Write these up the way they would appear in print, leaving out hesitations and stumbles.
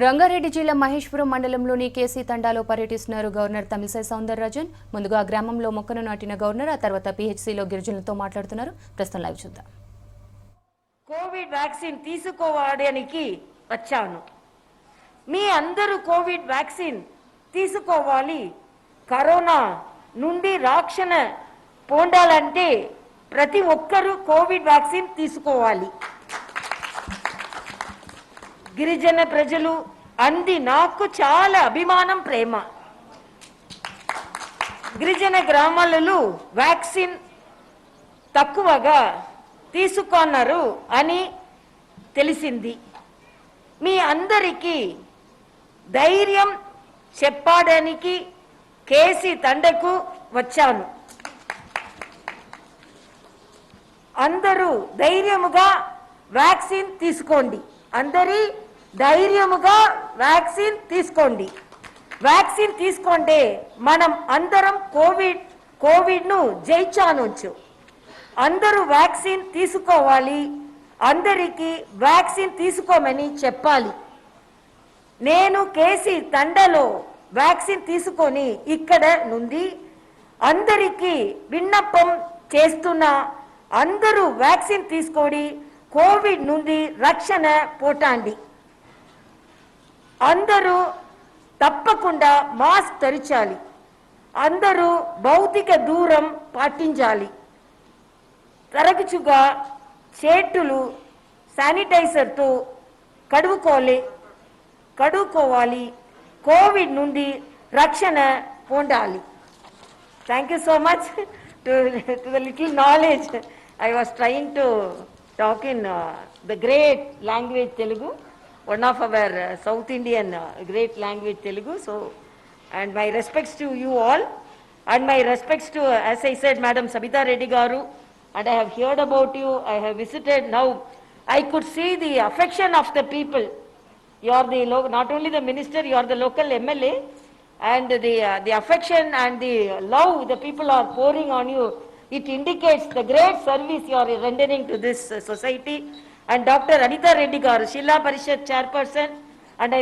రంగారెడ్డి జిల్లా మహేశ్వరం మండలంలోని కేసీ తండాలో పర్యటిస్తున్నారు గవర్నర్ తమిళసై సౌందరరాజన్. ముందుగా గ్రామంలో మొక్కను నాటిన గవర్నర్ ఆ తర్వాత పిహెచ్సిలో గిరిజనులతో మాట్లాడుతున్నారు. ప్రస్తుతం లైవ్ చూద్దాం. కోవిడ్ వ్యాక్సిన్ తీసుకోవడానికి వచ్చాను. మీ అందరూ కోవిడ్ వ్యాక్సిన్ తీసుకోవాలి. కరోనా నుండి రక్షణ పొందాలంటే ప్రతి ఒక్కరూ కోవిడ్ వ్యాక్సిన్ తీసుకోవాలి. గిరిజన ప్రజలు అంది నాకు చాలా అభిమానం, ప్రేమ. గిరిజన గ్రామాలలో వ్యాక్సిన్ తక్కువగా తీసుకున్నారు అని తెలిసింది. మీ అందరికీ ధైర్యం చెప్పడానికి కేసీ తండకు వచ్చాను. అందరూ ధైర్యముగా వ్యాక్సిన్ తీసుకోండి. అందరి ధైర్యముగా వ్యాక్సిన్ తీసుకోండి. వ్యాక్సిన్ తీసుకుంటే మనం అందరం కోవిడ్ను జయించవచ్చు. అందరూ వ్యాక్సిన్ తీసుకోవాలి. అందరికీ వ్యాక్సిన్ తీసుకోమని చెప్పాలి. నేను కేసీ తండలో వ్యాక్సిన్ తీసుకొని ఇక్కడ నుండి అందరికీ విన్నపం చేస్తున్నా. అందరూ వ్యాక్సిన్ తీసుకొని కోవిడ్ నుండి రక్షణ పొందండి. అందరూ తప్పకుండా మాస్క్ ధరించాలి. అందరూ భౌతిక దూరం పాటించాలి. తరచుగా చేతులు శానిటైజర్తో కడుక్కోవాలి. కోవిడ్ నుండి రక్షణ పొందాలి. Thank you so much to the little knowledge I was trying to talk in the great language Telugu, one of our South Indian great language Telugu. So, and my respects to you all, and my respects to, as I said, Madam Sabita Reddy Garu, and I have heard about you, I have visited. Now I could see the affection of the people. You are the not only the minister, you are the local MLA, and the affection and the love the people are pouring on you. It indicates the great service you are rendering to this society. And Dr. Anita Reddy Garu, Shila Parishad chairperson, and I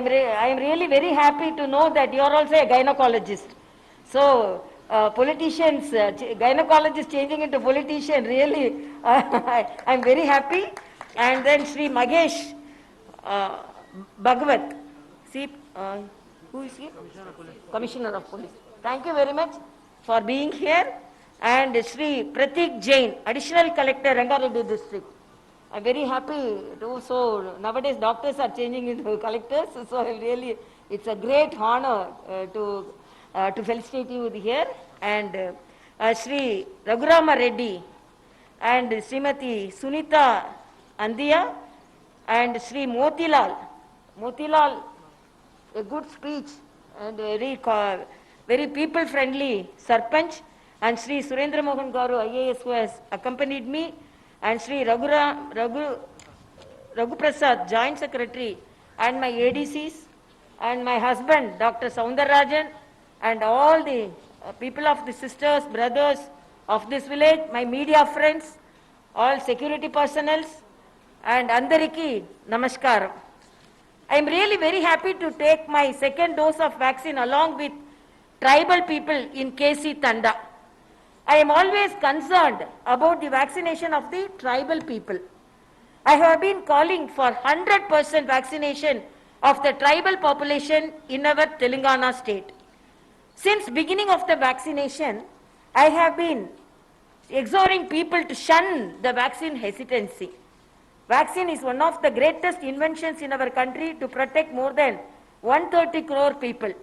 am really very happy to know that you are also a gynecologist. So politicians, gynecologists changing into politician, really I am very happy. And then Sri Magesh Bhagavat, see who is he? Commissioner of Police. Thank you very much for being here. And Sri Pratik Jain, Additional Collector, Rangareddy District. I'm very happy to, so nowadays doctors are changing into collectors, so I really, it's a great honor to felicitate you here. And Sri Raghurama Reddy and Srimati Sunita Andiya and Sri Motilal, a good speech and very people friendly Sarpanch. And Sri Surendra Mohan Garu, IAS, who has accompanied me, and Sri Raghu Prasad, Joint Secretary, and my ADCs, and my husband, Dr. Soundararajan, and all the people of the sisters, brothers of this village, my media friends, all security personnel, and Andariki, Namaskaram. I am really very happy to take my second dose of vaccine along with tribal people in KC Tanda. I am always concerned about the vaccination of the tribal people. I have been calling for 100% vaccination of the tribal population in our Telangana state. Since beginning of the vaccination, I have been exhorting people to shun the vaccine hesitancy. Vaccine is one of the greatest inventions in our country to protect more than 130 crore people.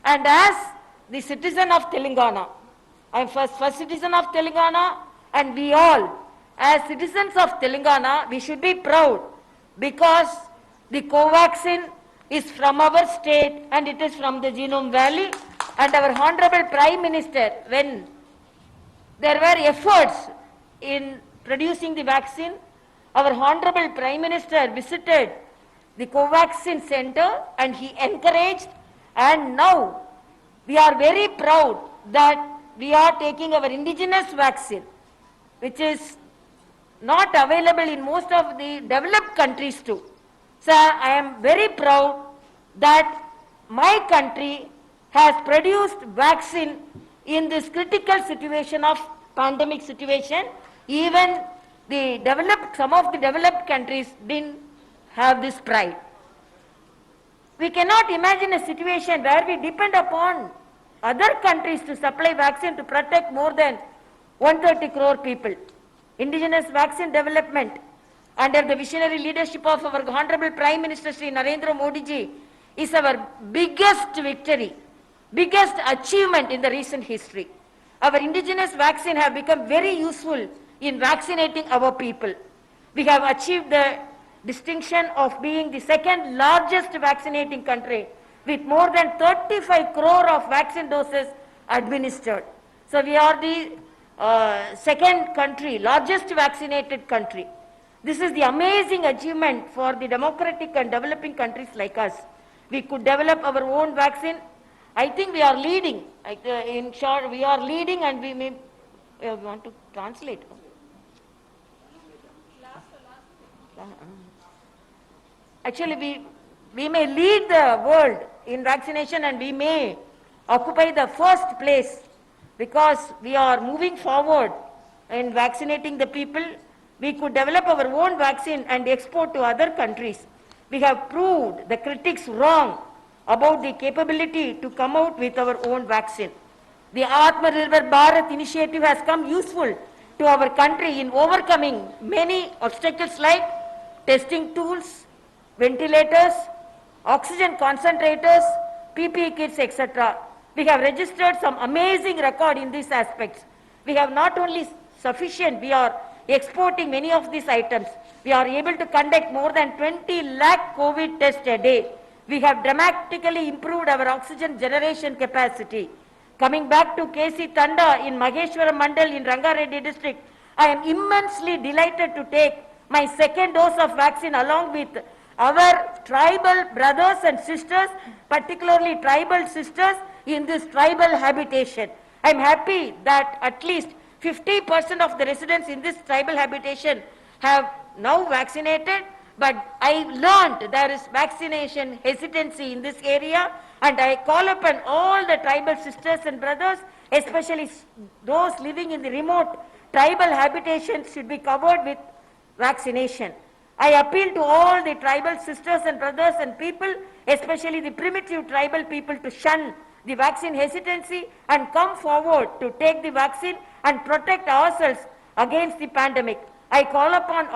And as the citizen of Telangana, I am first citizen of Telangana, and we all, as citizens of Telangana, we should be proud because the Covaxin is from our state and it is from the Genome Valley. And our Honorable Prime Minister, when there were efforts in producing the vaccine, our Honorable Prime Minister visited the Covaxin Center and he encouraged, and now we are very proud that we are taking our indigenous vaccine, which is not available in most of the developed countries too. So I am very proud that my country has produced vaccine in this critical situation of pandemic situation. Even some of the developed countries didn't have this pride. We cannot imagine a situation where we depend upon other countries to supply vaccine to protect more than 130 crore people. Indigenous vaccine development under the visionary leadership of our Honorable Prime Minister Sri Narendra Modi ji is our biggest victory, biggest achievement in the recent history. Our indigenous vaccine have become very useful in vaccinating our people. We have achieved the distinction of being the second largest vaccinating country with more than 35 crore of vaccine doses administered. So we are the second country, largest vaccinated country. This is the amazing achievement for the democratic and developing countries like us. We could develop our own vaccine. I think we are leading. In short, we are leading, and we may want to translate. Actually, we may lead the world in vaccination, and we may occupy the first place because we are moving forward in vaccinating the people. We could develop our own vaccine and export to other countries. We have proved the critics wrong about the capability to come out with our own vaccine. The Atmanirbhar Bharat initiative has come useful to our country in overcoming many obstacles like testing tools, ventilators, oxygen concentrators, PPE kits, etc. We have registered some amazing record in these aspects. We have not only sufficient, we are exporting many of these items. We are able to conduct more than 20 lakh COVID tests a day. We have dramatically improved our oxygen generation capacity. Coming back to KC Tanda in Maheshwaram Mandal in Rangareddy district, I am immensely delighted to take my second dose of vaccine along with our tribal brothers and sisters, particularly tribal sisters in this tribal habitation. I am happy that at least 50% of the residents in this tribal habitation have now vaccinated, but I learned there is vaccination hesitancy in this area, and I call upon all the tribal sisters and brothers, especially those living in the remote tribal habitations, should be covered with vaccination. I appeal to all the tribal sisters and brothers and people, especially the primitive tribal people, to shun the vaccine hesitancy and come forward to take the vaccine and protect ourselves against the pandemic. I call upon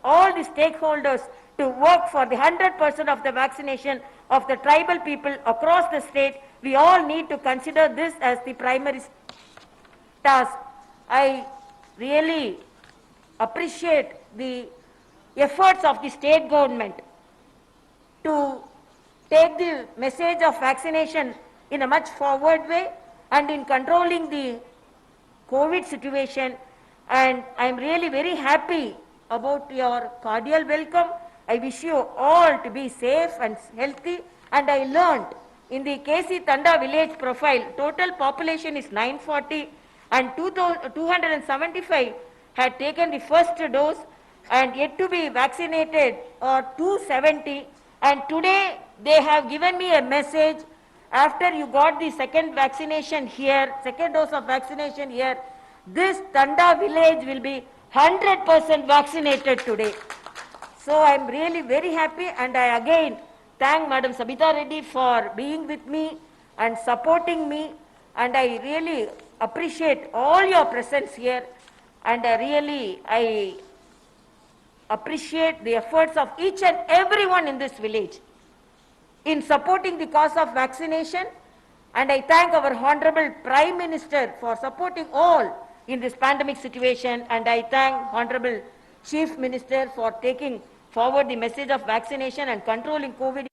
all the stakeholders to work for the 100% of the vaccination of the tribal people across the state. We all need to consider this as the primary task. I really appreciate the efforts of the state government to take the message of vaccination in a much forward way and in controlling the COVID situation, and I am really very happy about your cordial welcome. I wish you all to be safe and healthy, and I learned in the KC Tanda village profile, total population is 940 and 275 had taken the first dose and yet to be vaccinated are 270, and today they have given me a message. After you got the second vaccination here, second dose of vaccination here, this Tanda village will be 100% vaccinated today. So I am really very happy, and I again thank Madam Sabita Reddy for being with me and supporting me, and I really appreciate all your presence here, and I appreciate the efforts of each and everyone in this village in supporting the cause of vaccination, and I thank our Honorable Prime Minister for supporting all in this pandemic situation, and I thank Honorable Chief Minister for taking forward the message of vaccination and controlling COVID.